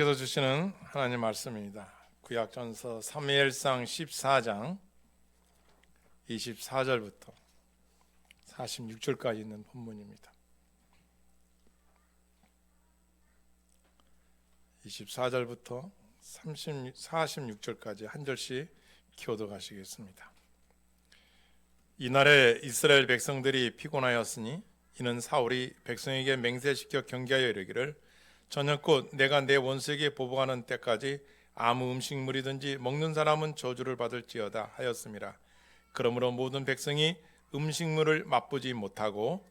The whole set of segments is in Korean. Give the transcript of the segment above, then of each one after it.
께서 주시는 하나님 말씀입니다. 구약전서 사무엘상 14장 24절부터 46절까지 있는 본문입니다. 24절부터 46절까지 한 절씩 교독하시겠습니다. 이날에 이스라엘 백성들이 피곤하였으니 이는 사울이 백성에게 맹세시켜 경계하여 이르기를 저녁곧 내가 내 원수에게 보복하는 때까지 아무 음식물이든지 먹는 사람은 저주를 받을지어다 하였음이라. 그러므로 모든 백성이 음식물을 맛보지 못하고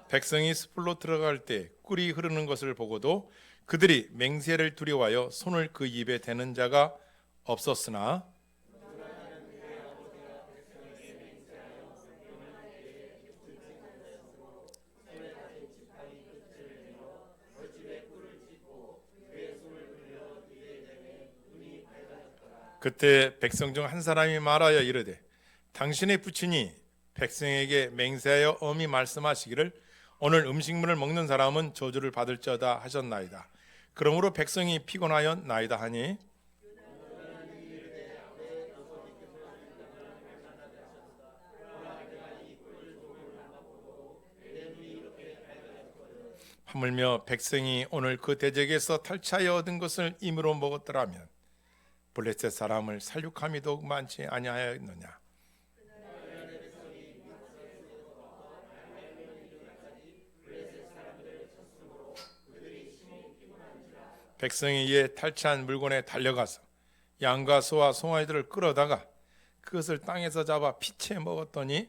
백성이 숲으로 들어갈 때 꿀이 흐르는 것을 보고도 그들이 맹세를 두려워하여 손을 그 입에 대는 자가 없었으나 그때 백성 중 한 사람이 말하여 이르되 당신의 부친이 백성에게 맹세하여 엄히 말씀하시기를 오늘 음식물을 먹는 사람은 저주를 받을지어다 하셨나이다. 그러므로 백성이 피곤하였나이다 하니 하물며 백성이 오늘 그 대적에서 탈취하여 얻은 것을 임으로 먹었더라면 블레셋 사람을 살육함이 더욱 많지 아니하였느냐. 백성이 이에 탈취한 물건에 달려가서 양과 소와 송아지들을 끌어다가 그것을 땅에서 잡아 피채 먹었더니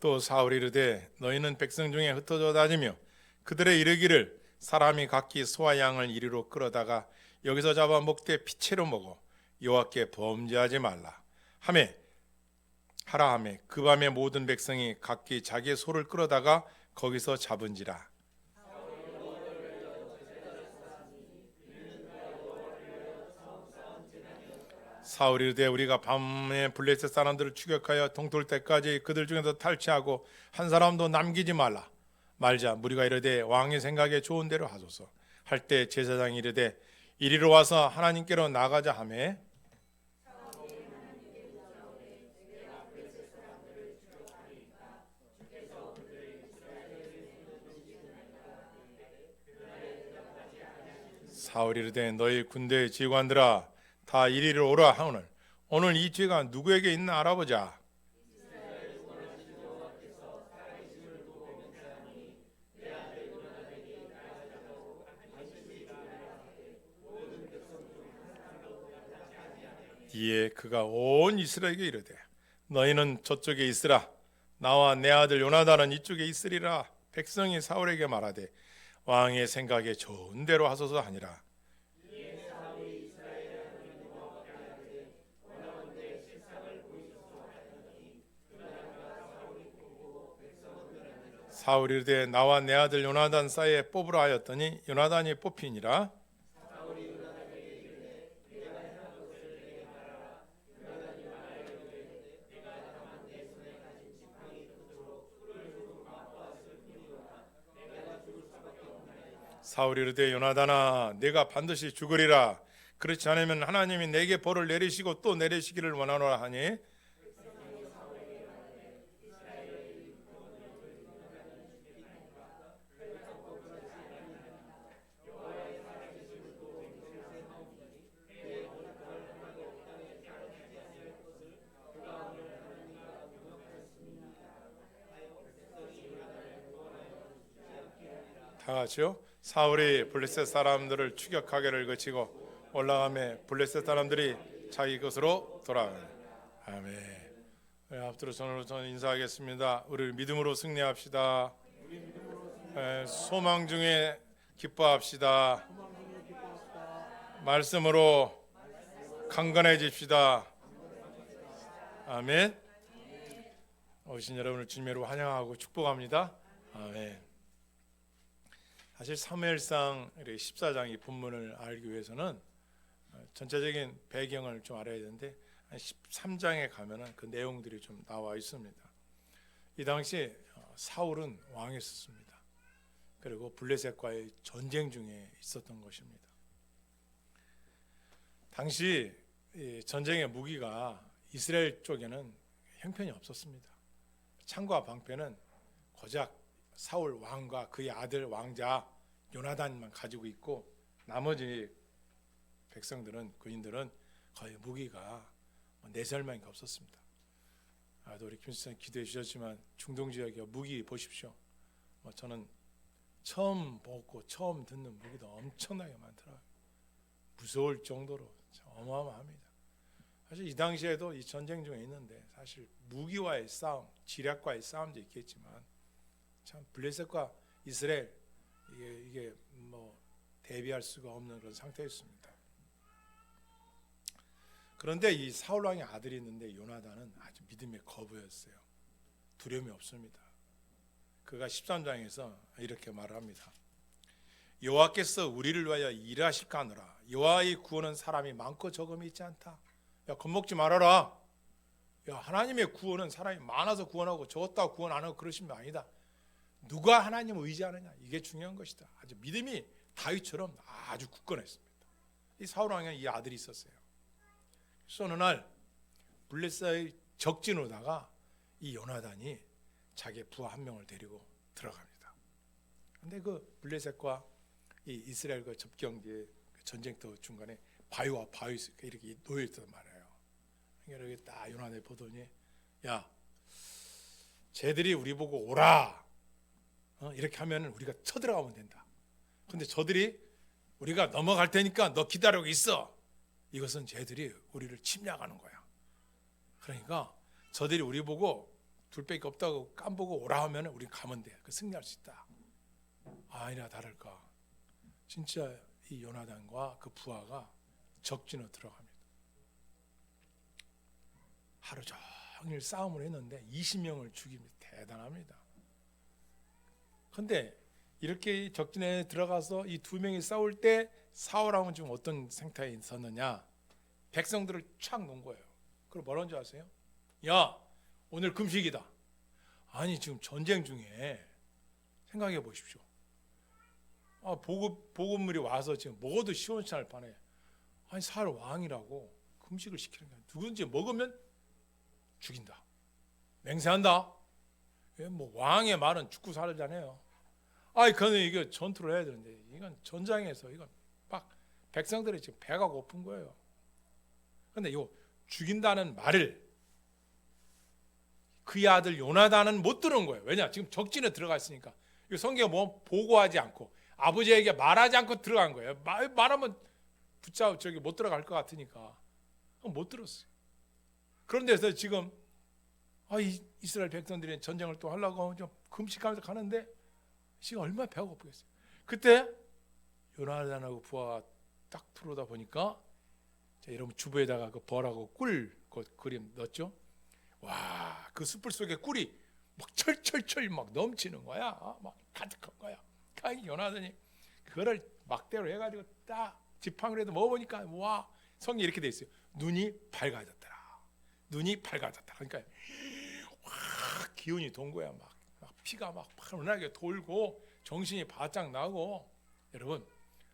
또 사울이 이르되 너희는 백성 중에 흩어져 다니며 그들의 이르기를 사람이 각기 소와 양을 이리로 끌어다가 여기서 잡아 먹되 피채로 먹어 여호와께 범죄하지 말라 하매 하라 하매 그 밤에 모든 백성이 각기 자기의 소를 끌어다가 거기서 잡은지라. 사울이 이르되 우리가 밤에 블레셋 사람들을 추격하여 동틀 때까지 그들 중에서 탈취하고 한 사람도 남기지 말자. 무리가 이르되 왕의 생각에 좋은 대로 하소서 할 때 제사장이 이르되 이리로 와서 하나님께로 나가자 하매 사울이 이르되 너희 군대의 지휘관들아 다 이리로 오라 하오늘 오늘 이 죄가 누구에게 있나 알아보자. 이에 그가 온 이스라엘에게 이르되 너희는 저쪽에 있으라 나와 내 아들 요나단은 이쪽에 있으리라. 백성이 사울에게 말하되 왕의 생각에 좋은 대로 하소서 하니라. 사울이 이르되 나와 내 아들 요나단 사이에 뽑으라 하였더니 요나단이 뽑히니라. 사울이 이르되 요나단아 내가 반드시 죽으리라. 그렇지 않으면 하나님이 내게 벌을 내리시고 또 내리시기를 원하노라 하니 다 같이요. 사울이 블레셋 사람들을 추격하기를 그치고 올라가매 블레셋 사람들이 자기 것으로 돌아가니. 아멘. 앞으로 손으로 인사하겠습니다. 우리 믿음으로 승리합시다. 소망 중에 기뻐합시다. 말씀으로 강건해집시다. 아멘. 오신 여러분을 주님으로 환영하고 축복합니다. 아멘. 사실 사무엘상 14장 이 본문을 알기 위해서는 전체적인 배경을 좀 알아야 되는데 13장에 가면은 그 내용들이 좀 나와 있습니다. 이 당시 사울은 왕이었습니다. 그리고 블레셋과의 전쟁 중에 있었던 것입니다. 당시 전쟁의 무기가 이스라엘 쪽에는 형편이 없었습니다. 창과 방패는 고작 사울 왕과 그의 아들 왕자 요나단만 가지고 있고 나머지 백성들은 군인들은 거의 무기가 내설만이 없었습니다. 또 우리 김수찬 기도해 주셨지만 중동 지역에 무기 보십시오. 저는 처음 보고 처음 듣는 무기도 엄청나게 많더라고요. 무서울 정도로 어마어마합니다. 사실 이 당시에도 이 전쟁 중에 있는데 사실 무기와의 싸움, 지략과의 싸움도 있겠지만 참 블레셋과 이스라엘 이게 대비할 수가 없는 그런 상태였습니다. 그런데 이 사울 왕의 아들이 있는데 요나단은 아주 믿음의 거부였어요. 두려움이 없습니다. 그가 13장에서 이렇게 말합니다. 여호와께서 우리를 위하여 일하실까 하노라. 여호와의 구원은 사람이 많고 적음이 있지 않다. 야, 겁먹지 말아라. 야, 하나님의 구원은 사람이 많아서 구원하고 적었다고 구원 안 하고 그러시면 아니다. 누가 하나님을 의지하느냐, 이게 중요한 것이다. 아주 믿음이 다윗처럼 아주 굳건했습니다. 이 사울 왕에는 이 아들이 있었어요. 그래서 어느 날 블레셋의 적진으로다가 이 요나단이 자기 부하 한 명을 데리고 들어갑니다. 그런데 그 블레셋과 이 이스라엘과 접경지의 전쟁터 중간에 바위와 바위 이렇게 놓여 있단 말이에요. 이렇게 딱 요나단이 보더니, 야, 쟤들이 우리 보고 오라. 이렇게 하면 우리가 쳐들어가면 된다. 근데 저들이 우리가 넘어갈 테니까 너 기다리고 있어. 이것은 쟤들이 우리를 침략하는 거야. 그러니까 저들이 우리 보고 둘밖에 없다고 깜보고 오라 하면 우리 가면 돼. 그 승리할 수 있다. 아니나 다를까, 진짜 이 요나단과 그 부하가 적진으로 들어갑니다. 하루 종일 싸움을 했는데 20명을 죽입니다. 대단합니다. 근데 이렇게 적진에 들어가서 이 두 명이 싸울 때 사울왕은 지금 어떤 상태에 있었느냐? 백성들을 촥 놓은 거예요. 그럼 뭐라는 줄 아세요? 야, 오늘 금식이다. 아니, 지금 전쟁 중에 생각해 보십시오. 보급물이 와서 지금 먹어도 시원찮을 판에, 아니 사울 왕이라고 금식을 시키는 거야. 누군지 먹으면 죽인다. 맹세한다. 왕의 말은 죽고 살잖아요. 그는 이게 전투를 해야 되는데, 이건 전장에서 이건 막 백성들이 지금 배가 고픈 거예요. 그런데 이 죽인다는 말을 그의 아들 요나단은 못 들은 거예요. 왜냐? 지금 적진에 들어가 있으니까. 이 성경에 보고하지 않고 아버지에게 말하지 않고 들어간 거예요. 말하면 못 들어갈 것 같으니까 못 들었어요. 그런데서 지금 이스라엘 백성들이 전쟁을 또 하려고 좀 금식하면서 가는데 지금 얼마나 배가 고프겠어요. 그때 요나단하고 부하가 딱 들어오다 보니까, 자, 여러분 주부에다가 그 벌하고 꿀 그림 넣었죠. 와, 그 숯불 속에 꿀이 막 철철철 막 넘치는 거야. 막 가득한 거야. 요나단이 그거를 막대로 해가지고 딱 지팡이라도 먹어보니까, 와, 성이 이렇게 돼 있어요. 눈이 밝아졌더라. 눈이 밝아졌다. 그러니까 와, 기운이 돈 거야. 막 피가 막 파란하게 돌고 정신이 바짝 나고. 여러분,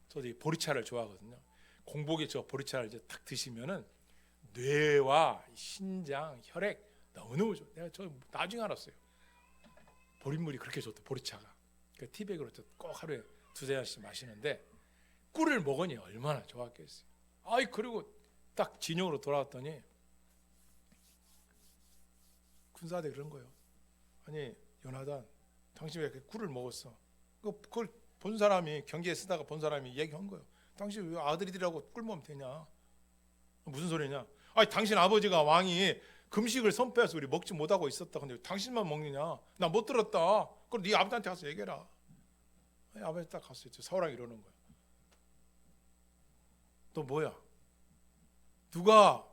저도 이 보리차를 좋아하거든요. 공복에 저 보리차를 이제 탁 드시면은 뇌와 신장, 혈액 너무너무 좋아. 내가 저 나중에 알았어요. 보리물이 그렇게 좋다, 보리차가. 그 티백으로 꼭 하루에 2-3잔씩 마시는데 꿀을 먹으니 얼마나 좋았겠어요. 그리고 딱 진영으로 돌아왔더니 군사대 그런 거예요. 아니, 요나단, 당신 왜 꿀을 먹었어? 그걸 본 사람이, 경기에 쓰다가 본 사람이 얘기한 거예요. 당신 왜 아들이라고 꿀 먹으면 되냐? 무슨 소리냐? 당신 아버지가 왕이 금식을 선포해서 우리 먹지 못하고 있었다. 근데 당신만 먹느냐? 나 못 들었다. 그럼 네 아버지한테 가서 얘기해라. 아버지 딱 갔어요. 사울왕이 이러는 거야. 너 뭐야? 누가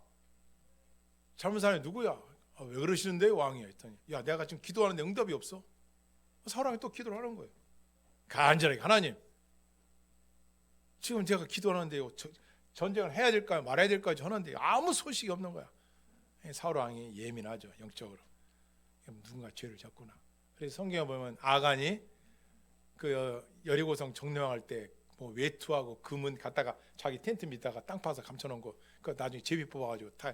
잘못 사람이 누구야? 왜 그러시는데 왕이야? 했더니, 야, 내가 지금 기도하는데 응답이 없어. 사울왕이 또 기도를 하는 거예요. 간절하게 하나님, 지금 제가 기도하는데요, 전쟁을 해야 될까요 말아야 될까요 하는데 아무 소식이 없는 거야. 사울 왕이 예민하죠. 영적으로 누군가 죄를 졌구나. 그래서 성경에 보면 아간이 그 여리고성 점령할 때 뭐 외투하고 금은 갖다가 자기 텐트 밑에다가 땅 파서 감춰놓은 거, 그 나중에 제비 뽑아가지고 다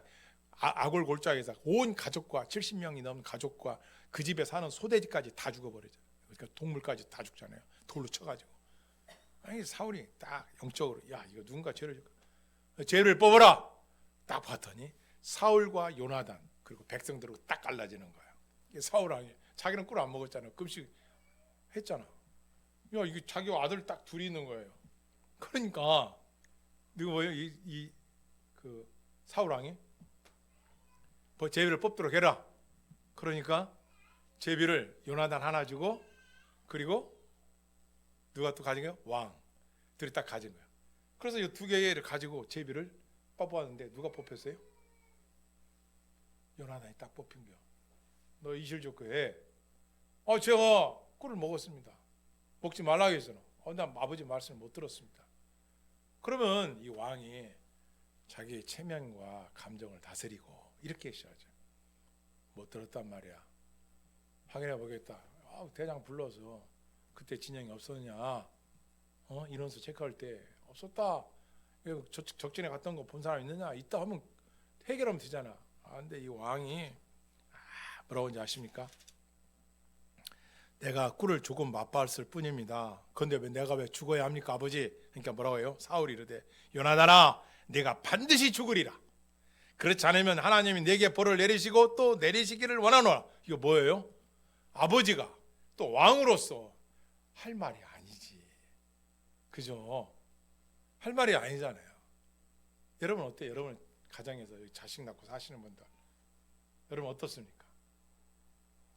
아골골짜기에서 온 가족과 70명이 넘는 가족과 그 집에 사는 소돼지까지 다 죽어버리죠. 그러니까 동물까지 다 죽잖아요. 돌로 쳐가지고. 아니 사울이 딱 영적으로 야 이거 누군가 죄를 뽑아라. 딱 봤더니 사울과 요나단 그리고 백성들하고 딱 갈라지는 거예요. 사울 왕이 자기는 꿀 안 먹었잖아요. 금식 했잖아. 야 이게 자기 아들 딱 둘이 있는 거예요. 그러니까 누구 뭐예요? 그 사울 왕이 제비를 뽑도록 해라. 그러니까 제비를 요나단 하나 주고 그리고 누가 또 가진 거예요? 왕들이 딱 가진 거예요. 그래서 이 두 개를 가지고 제비를 뽑았는데 누가 뽑혔어요? 요나단이 딱 뽑힌 거예요. 너 이실조교에 제가 꿀을 먹었습니다. 먹지 말라고 했잖아. 난 아버지 말씀을 못 들었습니다. 그러면 이 왕이 자기의 체면과 감정을 다스리고 이렇게 시작하죠. 못 들었단 말이야. 확인해 보겠다. 대장 불러서 그때 진영이 없었냐? 인원수 체크할 때 없었다. 적진에 갔던 거 본 사람 있느냐? 있다 하면 해결하면 되잖아. 근데 이 왕이 뭐라고 하는지 아십니까? 내가 꿀을 조금 맛봤을 뿐입니다. 그런데 내가 왜 죽어야 합니까 아버지? 그러니까 뭐라고 해요? 사울이 이르되 요나단아 내가 반드시 죽으리라. 그렇지 않으면 하나님이 내게 벌을 내리시고 또 내리시기를 원하노라. 이거 뭐예요? 아버지가 또 왕으로서 할 말이 아니지. 그죠? 할 말이 아니잖아요. 여러분 어때요? 여러분 가정에서 자식 낳고 사시는 분들 여러분 어떻습니까?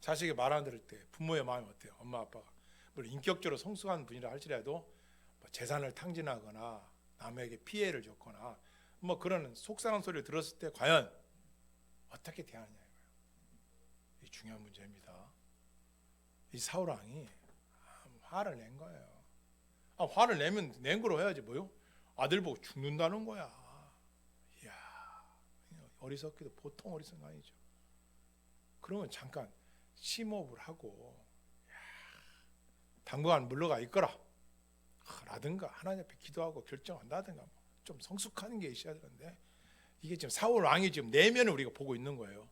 자식이 말 안 들을 때 부모의 마음이 어때요? 엄마 아빠가 물론 인격적으로 성숙한 분이라 할지라도 뭐 재산을 탕진하거나 남에게 피해를 줬거나 뭐 그런 속상한 소리를 들었을 때 과연 어떻게 대하느냐 이거예요. 이 중요한 문제입니다. 이 사울 왕이 화를 낸 거예요. 화를 내면 낸 거로 해야지 뭐요? 아들 보고 죽는다는 거야. 이야, 어리석기도 보통 어리석은 거 아니죠. 그러면 잠깐 심호흡을 하고 당분간 물러가 있거라 라든가 하나님 앞에 기도하고 결정한다든가 좀 성숙한 게 있어야 되는데 이게 지금 사울 왕이 지금 내면을 우리가 보고 있는 거예요.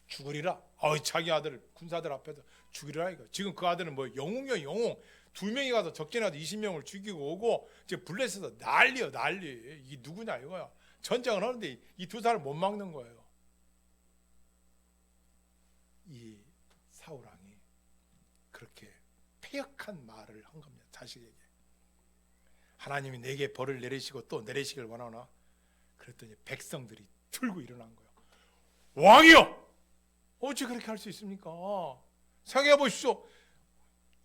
죽으리라. 자기 아들 군사들 앞에서 죽이라 이거. 지금 그 아들은 뭐 영웅이요 영웅. 2명이 가서 적진에 가서 20명을 죽이고 오고 지금 블레셋에서 난리요 난리. 이게 누구냐 이거야. 전쟁을 하는데 이 두 사람을 못 막는 거예요. 이 사울 왕이 그렇게 패역한 말을 한 겁니다. 자식에게. 하나님이 내게 벌을 내리시고 또 내리시길 원하나? 그랬더니 백성들이 들고 일어난 거예요. 왕이여! 어찌 그렇게 할 수 있습니까? 생각해 보십시오.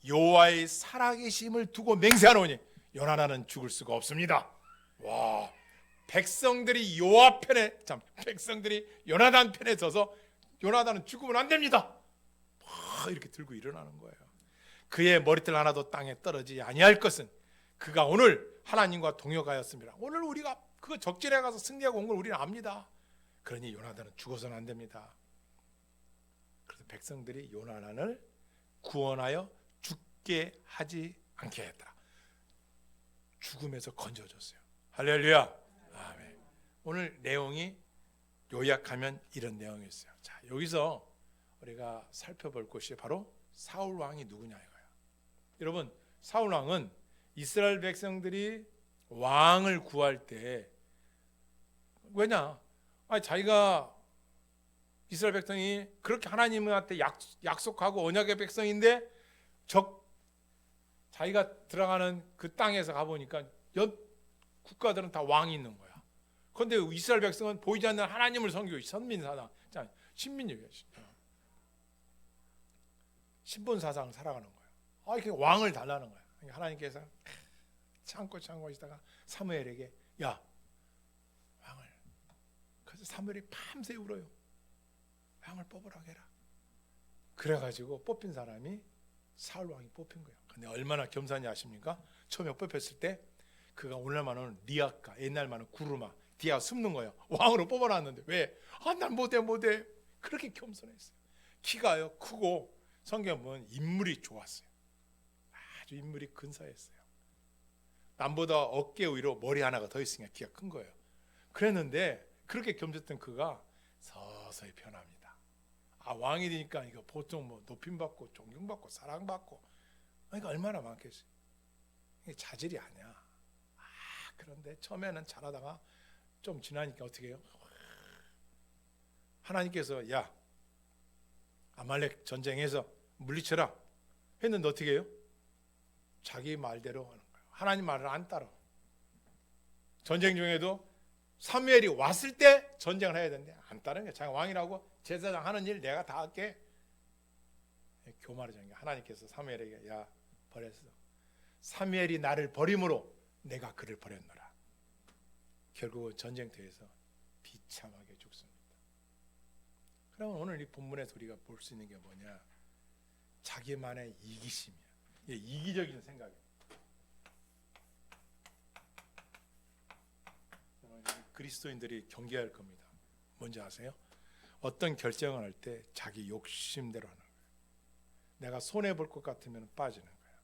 여호와의 살아계심을 두고 맹세하노니 요나단은 죽을 수가 없습니다. 와, 백성들이 여호와 편에 백성들이 요나단 편에 서서 요나단은 죽으면 안 됩니다. 이렇게 들고 일어나는 거예요. 그의 머리털 하나도 땅에 떨어지지 아니할 것은 그가 오늘 하나님과 동역하였습니다. 오늘 우리가 그 적진에 가서 승리하고 온 걸 우리는 압니다. 그러니 요나단은 죽어서는 안 됩니다. 그래서 백성들이 요나단을 구원하여 죽게 하지 않게 했다. 죽음에서 건져줬어요. 할렐루야. 아멘. 오늘 내용이 요약하면 이런 내용이었어요. 자, 여기서 우리가 살펴볼 것이 바로 사울 왕이 누구냐 이거예요. 여러분, 사울 왕은 이스라엘 백성들이 왕을 구할 때 왜냐? 자기가 이스라엘 백성이 그렇게 하나님한테 약속하고 언약의 백성인데 자기가 들어가는 그 땅에서 가보니까 국가들은 다 왕이 있는 거야. 그런데 이스라엘 백성은 보이지 않는 하나님을 섬기고 선민사상, 신민이에요. 신분사상 살아가는 거예요. 이렇게 왕을 달라는 거야. 그러니까 하나님께서 참고 있다가 사무엘에게 야 왕을. 그래서 사무엘이 밤새 울어요. 왕을 뽑으라고 해라. 그래가지고 뽑힌 사람이 사울 왕이 뽑힌 거예요. 근데 얼마나 겸손한지 아십니까? 처음에 뽑혔을 때 그가 오늘만은 리아카, 옛날만은 구르마, 디아 숨는 거예요. 왕으로 뽑아놨는데 왜? 난 못해. 그렇게 겸손했어요. 키가요 크고 성경 보면 인물이 좋았어요. 아주 인물이 근사했어요. 남보다 어깨 위로 머리 하나가 더 있으니까 키가 큰 거예요. 그랬는데 그렇게 겸손했던 그가 서서히 변합니다. 왕이 되니까 이거 보통 뭐 높임받고 존경받고 사랑받고 그러니까 얼마나 많겠어요. 이게 자질이 아니야. 그런데 처음에는 잘하다가 좀 지나니까 어떻게 해요? 하나님께서 야 아말렉 전쟁에서 물리쳐라 했는데 어떻게 해요? 자기 말대로 하는 거예요. 하나님 말을 안 따라. 전쟁 중에도 사무엘이 왔을 때 전쟁을 해야 되는데 안 따르는 거예요. 자기 왕이라고 제사장 하는 일 내가 다 할게. 교만의 전쟁. 하나님께서 사무엘에게 야 버렸어. 사무엘이 나를 버림으로 내가 그를 버렸노라. 결국 전쟁터에서 비참하게 죽습니다. 그러면 오늘 이 본문에서 우리가 볼 수 있는 게 뭐냐? 자기만의 이기심이야. 이기적인 생각이야. 그리스도인들이 경계할 겁니다. 뭔지 아세요? 어떤 결정을 할 때 자기 욕심대로 하는 거예요. 내가 손해볼 것 같으면 빠지는 거예요.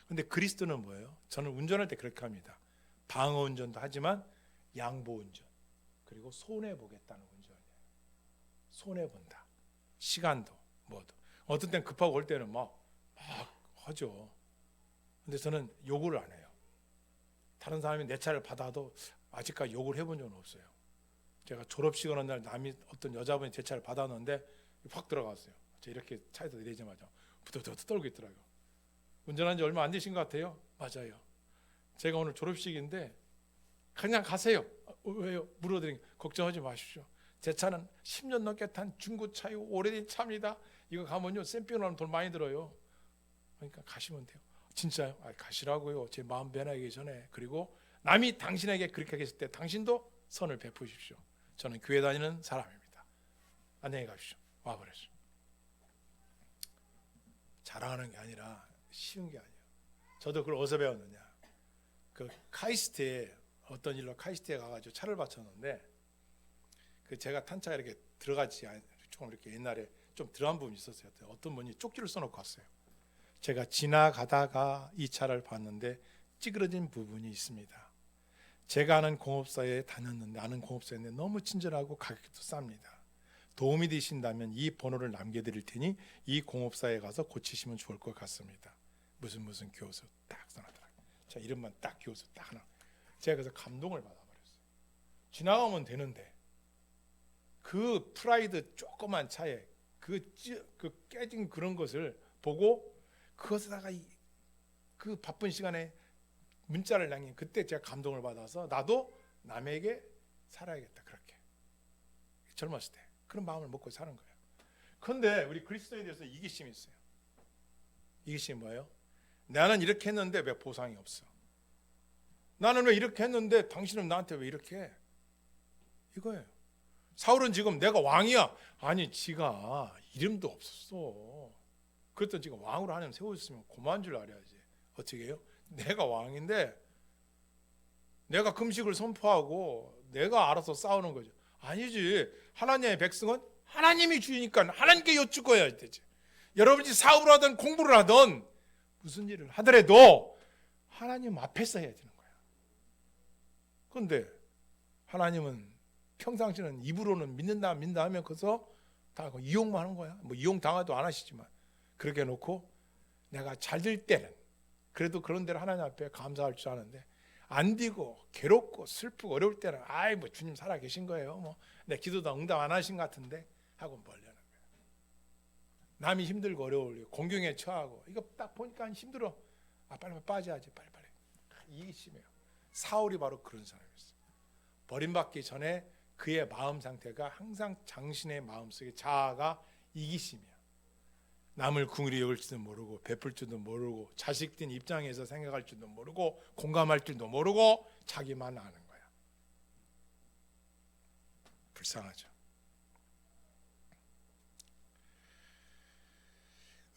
근데 그리스도는 뭐예요? 저는 운전할 때 그렇게 합니다. 방어 운전도 하지만 양보 운전 그리고 손해보겠다는 운전이에요. 손해본다. 시간도 뭐도. 어떤 땐 급하고 올 때는 막 하죠. 근데 저는 욕을 안 해요. 다른 사람이 내 차를 받아도 아직까지 욕을 해본 적은 없어요. 제가 졸업식 하는 날 남이 어떤 여자분이 제 차를 받았는데 확 들어갔어요. 제가 이렇게 차에서 내리자마자 부들부들 떨고 있더라고요. 운전한 지 얼마 안 되신 것 같아요. 맞아요. 제가 오늘 졸업식인데 그냥 가세요. 왜요? 물어드린 걱정하지 마십시오. 제 차는 10년 넘게 탄 중고차요. 오래된 차입니다. 이거 가면요 샘피오나는 돈 많이 들어요. 그러니까 가시면 돼요. 진짜요? 가시라고요. 제 마음 변하기 전에. 그리고 남이 당신에게 그렇게 했을 때 당신도 선을 베푸십시오. 저는 교회 다니는 사람입니다. 안녕히 가십시오. 와버렸어요. 자랑하는 게 아니라 쉬운 게 아니에요. 저도 그걸 어디서 배웠느냐? 그 카이스트에 어떤 일로 카이스트에 가가지고 차를 바쳤는데 그 제가 탄 차가 이렇게 들어가지 조금 이렇게 옛날에 좀 들어간 부분이 있었어요. 어떤 분이 쪽지를 써놓고 왔어요. 제가 지나가다가 이 차를 봤는데 찌그러진 부분이 있습니다. 제가 아는 공업사에 다녔는데 아는 공업사인데 너무 친절하고 가격도 쌉니다. 도움이 되신다면 이 번호를 남겨드릴 테니 이 공업사에 가서 고치시면 좋을 것 같습니다. 무슨 교수 딱 써놨더라고요. 자 이름만 딱 교수 딱 하나. 제가 그래서 감동을 받아버렸어요. 지나가면 되는데 그 프라이드 조그만 차에 그 깨진 그런 것을 보고 그것에다가 그 바쁜 시간에 문자를 남긴 그때 제가 감동을 받아서 나도 남에게 살아야겠다. 그렇게 젊었을 때 그런 마음을 먹고 사는 거예요. 그런데 우리 그리스도인에 대해서 이기심이 있어요. 이기심이 뭐예요? 나는 이렇게 했는데 왜 보상이 없어? 나는 왜 이렇게 했는데 당신은 나한테 왜 이렇게 해? 이거예요. 사울은 지금 내가 왕이야. 아니 지가 이름도 없었어. 그랬더니 지금 왕으로 하나님 세워줬으면 고마운 줄 알아야지. 어떻게 해요? 내가 왕인데 내가 금식을 선포하고 내가 알아서 싸우는 거죠. 아니지. 하나님의 백성은 하나님이 주니까 하나님께 여쭈어야 되지. 여러분이 사업을 하든 공부를 하든 무슨 일을 하더라도 하나님 앞에서 해야 되는 거야. 그런데 하나님은 평상시는 입으로는 믿는다 하면 그래서 다 이용만 하는 거야. 뭐 이용 당하도 안 하시지만 그렇게 해놓고 내가 잘 될 때는 그래도 그런 대로 하나님 앞에 감사할 줄 아는데 안 되고 괴롭고 슬프고 어려울 때는 아이 뭐 주님 살아 계신 거예요. 뭐 내 기도도 응답 안 하신 것 같은데 하고 멀려는 거예요. 남이 힘들고 어려울 공경에 처하고 이거 딱 보니까 힘들어. 빨리 빠져야지 빨리. 이게 심해요. 사울이 바로 그런 사람이었어요. 버림받기 전에 그의 마음 상태가 항상 당신의 마음속에 자아가 이기심이야. 남을 긍휼히 여길 줄도 모르고 베풀 줄도 모르고 자식된 입장에서 생각할 줄도 모르고 공감할 줄도 모르고 자기만 아는 거야. 불쌍하죠.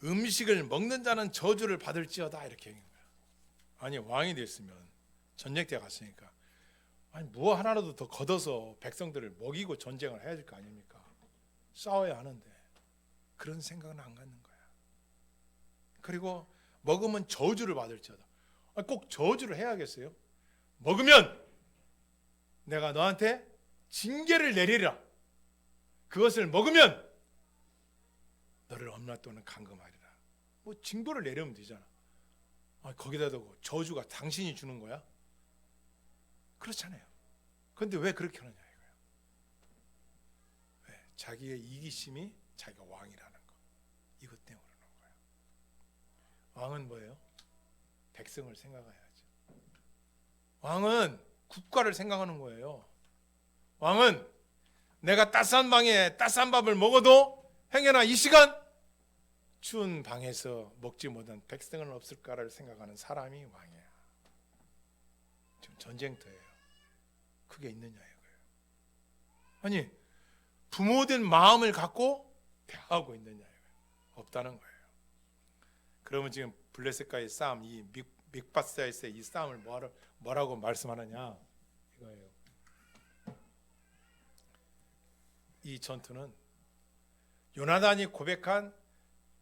음식을 먹는 자는 저주를 받을지어다 이렇게 얘기한 거야. 아니 왕이 됐으면 전쟁터에 갔으니까 아니 뭐 하나라도 더 걷어서 백성들을 먹이고 전쟁을 해야 될 거 아닙니까? 싸워야 하는데 그런 생각은 안 갖는 거야. 그리고 먹으면 저주를 받을지어다. 아니, 꼭 저주를 해야겠어요? 먹으면 내가 너한테 징계를 내리라. 그것을 먹으면 너를 엄마 또는 감금하리라. 뭐 징벌을 내려면 되잖아. 거기다 두고 저주가 당신이 주는 거야? 그렇잖아요. 그런데 왜 그렇게 하느냐 이거야. 왜? 자기의 이기심이 자기가 왕이라는 거. 이것 때문에 그러는 거야. 왕은 뭐예요? 백성을 생각해야죠. 왕은 국가를 생각하는 거예요. 왕은 내가 따스한 방에 따스한 밥을 먹어도 행여나 이 시간 추운 방에서 먹지 못한 백성은 없을까를 생각하는 사람이 왕이야. 지금 전쟁터예요. 그게 있느냐 이거예요. 아니 부모된 마음을 갖고 대하고 있느냐 이거예요. 없다는 거예요. 그러면 지금 블레셋과의 싸움, 이 믹바스에서의 이 싸움을 뭐라고 말씀하느냐 이거예요. 이 전투는 요나단이 고백한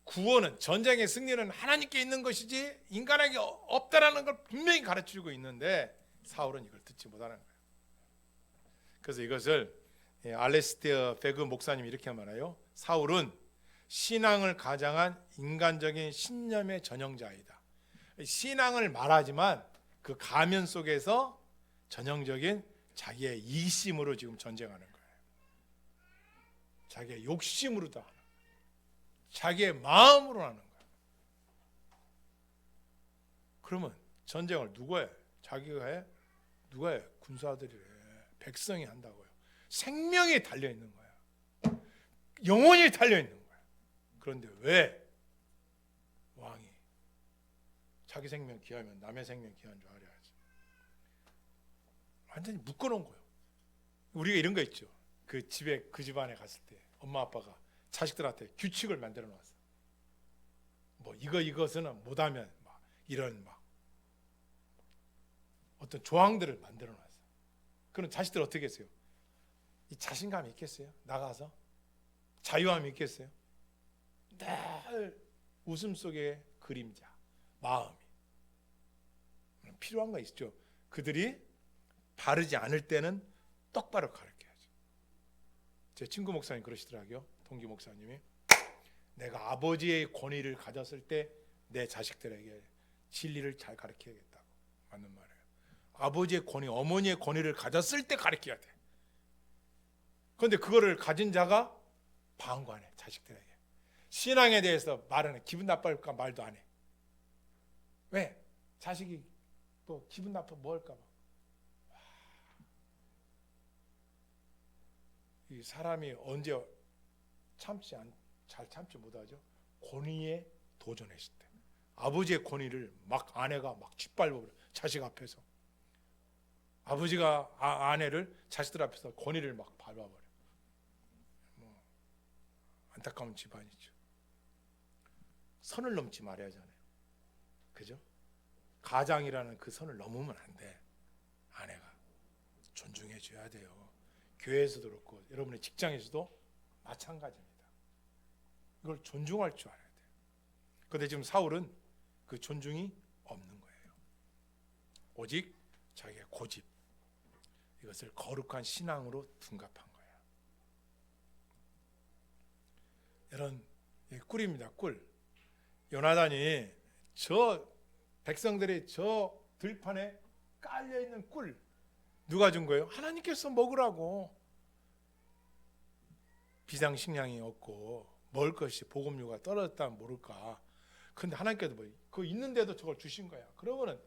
구원은, 전쟁의 승리는 하나님께 있는 것이지 인간에게 없다라는 걸 분명히 가르치고 있는데 사울은 이걸 듣지 못하는 거예요. 그래서 이것을 알레스테어 베그 목사님이 이렇게 말해요. 사울은 신앙을 가장한 인간적인 신념의 전형자이다. 신앙을 말하지만 그 가면 속에서 전형적인 자기의 이심으로 지금 전쟁하는 거예요. 자기의 욕심으로도 하는 거예요. 자기의 마음으로 하는 거예요. 그러면 전쟁을 누가 해? 자기가 해? 누가 해? 군사들이 해. 백성이 한다고요. 생명이 달려있는 거야. 영혼이 달려있는 거야. 그런데 왜 왕이 자기 생명 귀하면 남의 생명 귀한 줄 알아야지. 완전히 묶어놓은 거예요. 우리가 이런 거 있죠. 그 집에 그 집안에 갔을 때 엄마 아빠가 자식들한테 규칙을 만들어 놨어. 뭐 이것은 못하면 막 이런 막 어떤 조항들을 만들어 놨어. 그럼 자식들 어떻게 했어요? 이 자신감이 있겠어요? 나가서 자유함이 있겠어요? 늘 웃음 속에 그림자, 마음이 필요한 거 있죠. 그들이 바르지 않을 때는 똑바로 가르쳐야죠. 제 친구 목사님 그러시더라고요. 동기 목사님이 내가 아버지의 권위를 가졌을 때 내 자식들에게 진리를 잘 가르쳐야겠다고. 맞는 말이에요. 아버지의 권위, 어머니의 권위를 가졌을 때 가르쳐야 돼. 그런데 그거를 가진 자가 방관해. 자식들에게 신앙에 대해서 말은 해. 기분 나빠할까 말도 안 해. 왜? 자식이 또 기분 나빠 뭐 할까 봐. 이 사람이 언제 잘 참지 못하죠? 권위에 도전했을 때. 아버지의 권위를 막 아내가 막 짓밟아버려. 자식 앞에서. 아버지가 아내를 자식들 앞에서 권위를 막 밟아버려. 뭐 안타까운 집안이죠. 선을 넘지 말아야 하잖아요. 그죠? 가장이라는 그 선을 넘으면 안 돼. 아내가 존중해 줘야 돼요. 교회에서도 그렇고 여러분의 직장에서도 마찬가지입니다. 이걸 존중할 줄 알아야 돼요. 그런데 지금 사울은 그 존중이 없는 거예요. 오직 자기의 고집, 이것을 거룩한 신앙으로 둔갑한 거예요. 이런 꿀입니다. 꿀. 요나단이 저 백성들이 저 들판에 깔려있는 꿀 누가 준 거예요? 하나님께서 먹으라고. 비상식량이 없고 먹을 것이 보급류가 떨어졌다면 모를까. 근데 하나님께서 뭐 그거 있는데도 저걸 주신 거야. 그러면은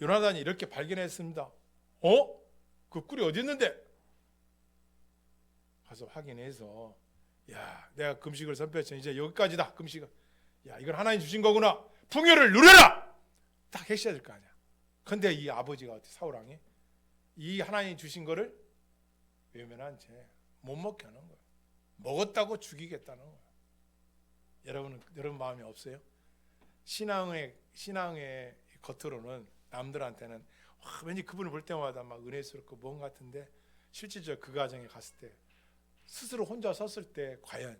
요나단이 이렇게 발견했습니다. 그 꿀이 어디 있는데? 가서 확인해서 야, 내가 금식을 선포했지. 이제 여기까지다. 금식은. 야, 이건 하나님 주신 거구나. 풍요를 누려라. 딱 했어야 될 거 아니야. 근데 이 아버지가 어떻게 사울왕이 이 하나님 주신 거를 외면한 채 못 먹게 하는 거야. 먹었다고 죽이겠다는 거야. 여러분 마음이 없어요? 신앙의 겉으로는 남들한테는 왠지 그분을 볼 때마다 막 은혜스럽고 뭔 같은데 실질적으로 그 가정에 갔을 때 스스로 혼자 섰을 때 과연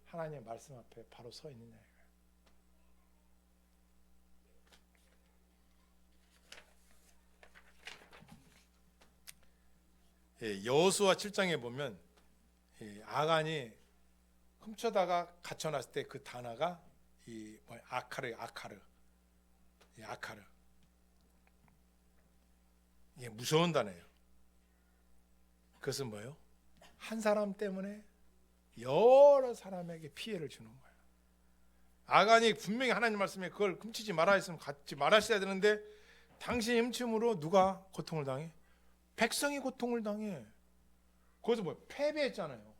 하나님의 말씀 앞에 바로 서 있느냐 이거예요. 여호수아 7장에 보면 아간이 훔쳐다가 갇혀놨을 때 그 단어가 아카르. 이게 무서운 단어예요. 그것은 뭐예요? 한 사람 때문에 여러 사람에게 피해를 주는 거예요. 아간이 분명히 하나님 말씀에 그걸 훔치지 말아 했으면 갖지 말았어야 되는데 당신이 훔침으로 누가 고통을 당해? 백성이 고통을 당해. 거기서 패배했잖아요.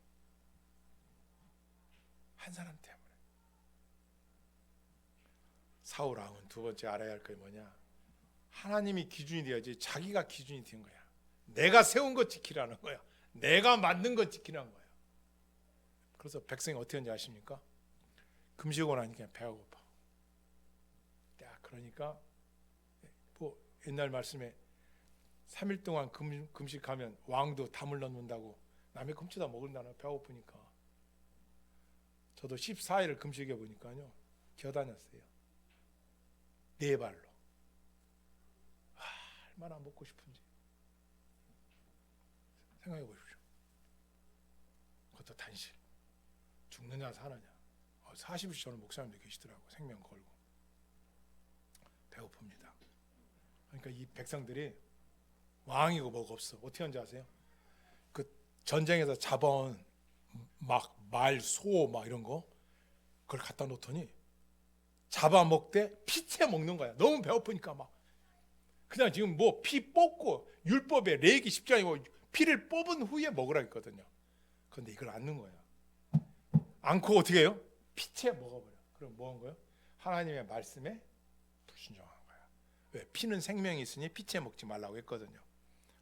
한 사람 때문에. 사울 왕은 두 번째 알아야 할 게 뭐냐? 하나님이 기준이 되어야지 자기가 기준이 된 거야. 내가 세운 것 지키라는 거야. 내가 만든 것 지키라는 거야. 그래서 백성이 어떻게 하는지 아십니까? 금식하고 나니까 배가 고파. 그러니까 옛날 말씀에 3일 동안 금식하면 왕도 담을 넣는다고 남의 금치다 먹는다는 배가 고프니까. 저도 14일을 금식해 보니까요. 기어다녔어요. 네 발로. 얼마나 먹고 싶은지 생각해 보십시오. 그것도 단실. 죽느냐 사느냐. 40일 전에 목사님도 계시더라고. 생명 걸고. 배고픕니다. 그러니까 이 백성들이 왕이고 뭐가 없어. 어떻게 하는지 아세요? 그 전쟁에서 잡아온 막 말, 소 막 이런 거 그걸 갖다 놓더니 잡아먹되 피채 먹는 거야. 너무 배고프니까 막 그냥 지금 피 뽑고 율법에 레위기 10장이고 피를 뽑은 후에 먹으라 했거든요. 그런데 이걸 안 넣은 거야. 않고 어떻게 해요? 피채 먹어버려. 그럼 뭐 한 거예요? 하나님의 말씀에 불순종한 거야. 왜? 피는 생명이 있으니 피채 먹지 말라고 했거든요.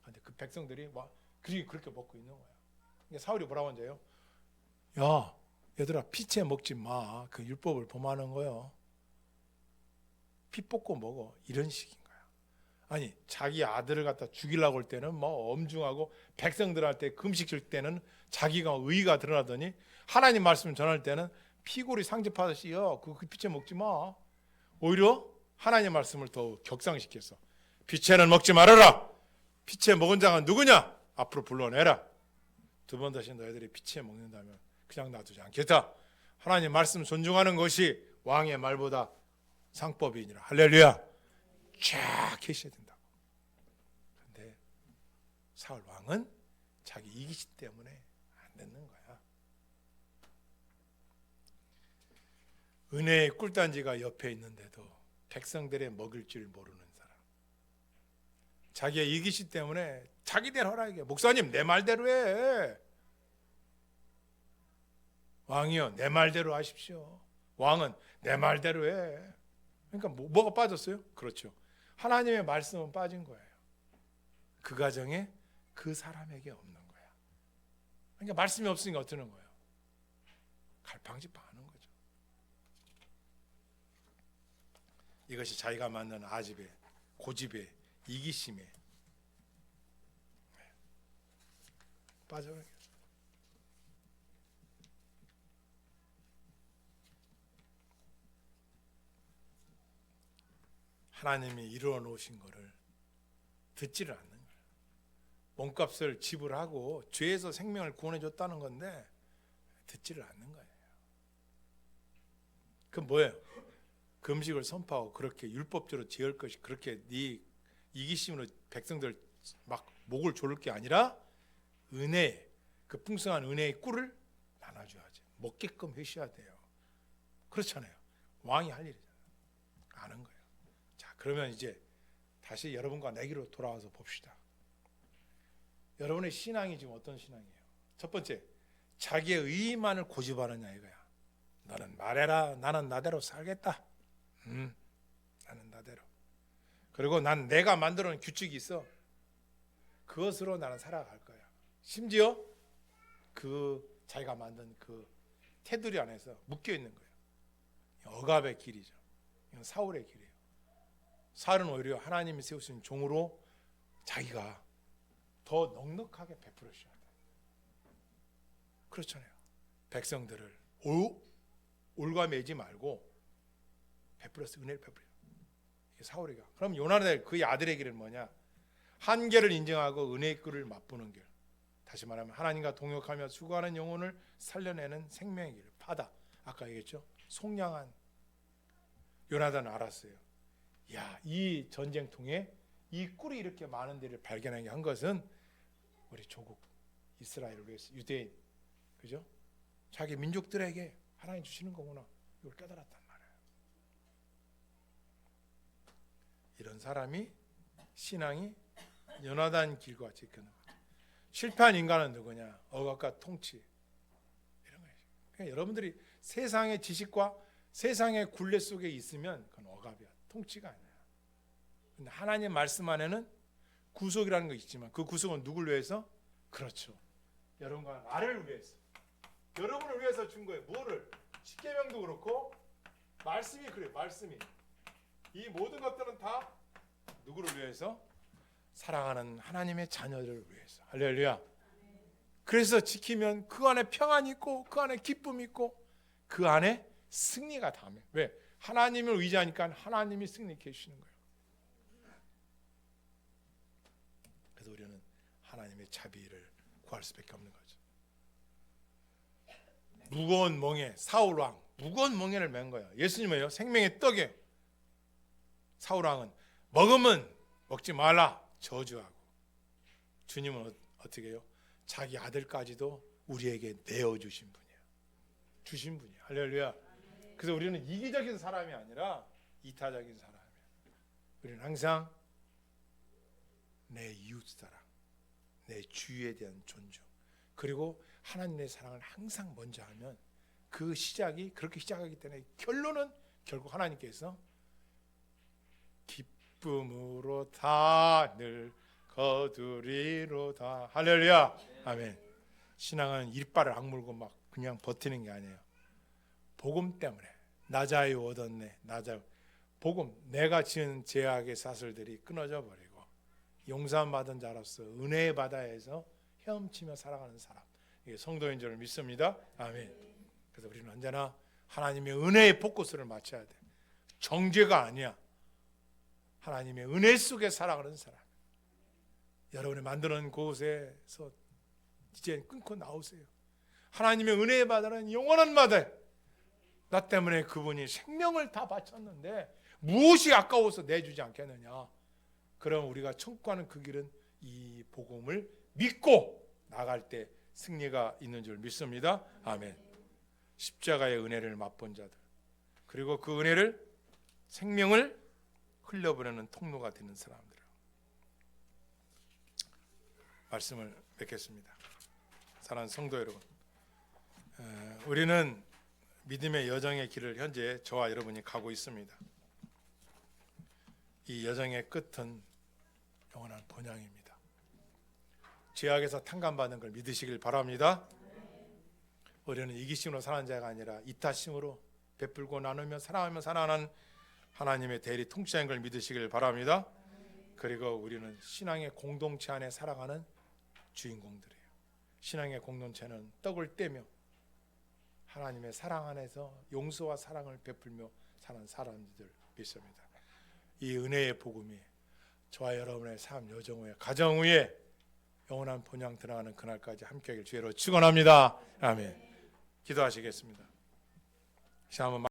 그런데 그 백성들이 그렇게 먹고 있는 거야. 그러니까 사울이 뭐라고 한대요? 야, 얘들아 피채 먹지 마. 그 율법을 범하는 거요. 피 뽑고 먹어. 이런 식인 거야. 아니 자기 아들을 갖다 죽이려고 할 때는 엄중하고 백성들한테 금식 줄 때는 자기가 의의가 드러나더니 하나님 말씀 전할 때는 피골이 상접하듯이요. 그 피채 먹지 마. 오히려 하나님 말씀을 더 격상시켰어. 피채는 먹지 말아라. 피채 먹은 자가 누구냐? 앞으로 불러내라. 두 번 다시 너희들이 피채 먹는다면 그냥 놔두지 않겠다. 하나님 말씀 존중하는 것이 왕의 말보다 상법이니라. 할렐루야. 쫙 계셔야 된다고. 그런데 사울 왕은 자기 이기심 때문에 안 듣는 거야. 은혜의 꿀단지가 옆에 있는데도 백성들의 먹일 줄 모르는 사람. 자기의 이기심 때문에 자기대로 하라 이게. 목사님 내 말대로 해. 왕이요 내 말대로 하십시오. 왕은 내 말대로 해. 그러니까 뭐가 빠졌어요? 그렇죠. 하나님의 말씀은 빠진 거예요. 그 가정에 그 사람에게 없는 거야. 그러니까 말씀이 없으니까 어쩌는 거예요? 갈팡질팡하는 거죠. 이것이 자기가 만든 아집의 고집의 이기심에 빠져가게. 하나님이 이루어 놓으신 것을 듣지를 않는 거예요. 몸값을 지불하고 죄에서 생명을 구원해 줬다는 건데 듣지를 않는 거예요. 그럼 뭐예요? 금식을 선포하고 그렇게 율법적으로 지을 것이 그렇게 네 이기심으로 백성들 막 목을 조를 게 아니라 은혜, 그 풍성한 은혜의 꿀을 나눠줘야지. 먹게끔 해셔야 돼요. 그렇잖아요. 왕이 할 일이잖아요. 아는 거예요. 자, 그러면 이제 다시 여러분과 내기로 돌아와서 봅시다. 여러분의 신앙이 지금 어떤 신앙이에요? 첫 번째, 자기의 의만을 고집하느냐 이거야. 너는 말해라. 나는 나대로 살겠다. 나는 나대로. 그리고 난 내가 만들어 놓은 규칙이 있어. 그것으로 나는 살아갈 거야. 심지어 그 자기가 만든 그 테두리 안에서 묶여 있는 거예요. 억압의 길이죠. 이건 사울의 길이에요. 사울은 오히려 하나님이 세우신 종으로 자기가 더 넉넉하게 베풀으셔야 돼요. 그렇잖아요. 백성들을 올가매지 말고 베풀어서 은혜를 베풀어요. 이게 사울이가. 그럼 요나단 그의 아들의 길은 뭐냐? 한계를 인정하고 은혜의 꿀을 맛보는 길. 다시 말하면 하나님과 동역하며 수고하는 영혼을 살려내는 생명의 길. 바다. 아까 얘기했죠. 속량한 요나단은 알았어요. 야, 이 전쟁통에 이 꿀이 이렇게 많은 데를 발견하게 한 것은 우리 조국 이스라엘을 위해서, 유대인, 그죠? 자기 민족들에게 하나님 주시는 거구나. 이걸 깨달았단 말이에요. 이런 사람이 신앙이 요나단 길과 같이 이끄는 거죠. 실패한 인간은 누구냐? 억압과 통치, 이런 거예요. 그러니까 여러분들이 세상의 지식과 세상의 굴레 속에 있으면 그건 억압이야. 통치가 아니야. 근데 하나님 말씀 안에는 구속이라는 거 있지만 그 구속은 누굴 위해서? 그렇죠. 여러분과 나를 위해서. 여러분을 위해서 준 거예요. 뭐를? 십계명도 그렇고 말씀이 그래요. 말씀이. 이 모든 것들은 다 누구를 위해서? 사랑하는 하나님의 자녀들을 위해서. 할렐루야. 그래서 지키면 그 안에 평안이 있고 그 안에 기쁨이 있고 그 안에 승리가 담아요. 왜? 하나님을 의지하니까 하나님이 승리케 해주시는 거예요. 그래서 우리는 하나님의 자비를 구할 수밖에 없는 거죠. 무거운 멍에 사울왕 무거운 멍에를 맨 거야. 예수님은요 생명의 떡에 사울왕은 먹으면 먹지 말라 저주하고 주님은 어떻게 해요? 자기 아들까지도 우리에게 내어주신 분이에요. 주신 분이에요. 할렐루야. 그래서 우리는 이기적인 사람이 아니라 이타적인 사람이에요. 우리는 항상 내 이웃사랑, 내 주위에 대한 존중, 그리고 하나님의 사랑을 항상 먼저 하면 그 시작이 그렇게 시작하기 때문에 결론은 결국 하나님께서 기쁨으로 다 늘 거두리로다. 할렐루야. 아멘. 신앙은 이빨을 악물고 막 그냥 버티는 게 아니에요. 복음 때문에 나자유 얻었네. 나자유. 복음, 내가 지은 죄악의 사슬들이 끊어져 버리고 용서받은 자로서 은혜의 바다에서 헤엄치며 살아가는 사람. 이게 성도인 줄 믿습니다. 아멘. 그래서 우리는 언제나 하나님의 은혜의 포커스를 맞춰야 돼. 정죄가 아니야. 하나님의 은혜 속에 살아가는 사람. 여러분이 만드는 곳에서 이제 끊고 나오세요. 하나님의 은혜의 바다는 영원한 바다예요. 나 때문에 그분이 생명을 다 바쳤는데 무엇이 아까워서 내주지 않겠느냐. 그럼 우리가 천국 가는 그 길은 이 복음을 믿고 나갈 때 승리가 있는 줄 믿습니다. 아멘. 십자가의 은혜를 맛본 자들, 그리고 그 은혜를 생명을 흘려보내는 통로가 되는 사람들. 말씀을 맺겠습니다. 사랑하는 성도 여러분, 우리는 믿음의 여정의 길을 현재 저와 여러분이 가고 있습니다. 이 여정의 끝은 영원한 본향입니다. 죄악에서 탕감받는 걸 믿으시길 바랍니다. 우리는 이기심으로 사는 자가 아니라 이타심으로 베풀고 나누며 사랑하며 살아가는 하나님의 대리 통치하는 걸 믿으시길 바랍니다. 그리고 우리는 신앙의 공동체 안에 살아가는 주인공들이에요. 신앙의 공동체는 떡을 떼며 하나님의 사랑 안에서 용서와 사랑을 베풀며 사는 사람들 믿습니다. 이 은혜의 복음이 저와 여러분의 삶 여정 후에 가정 후에 영원한 본향 들어가는 그날까지 함께하길 주의로 축원합니다. 아멘. 기도하시겠습니다.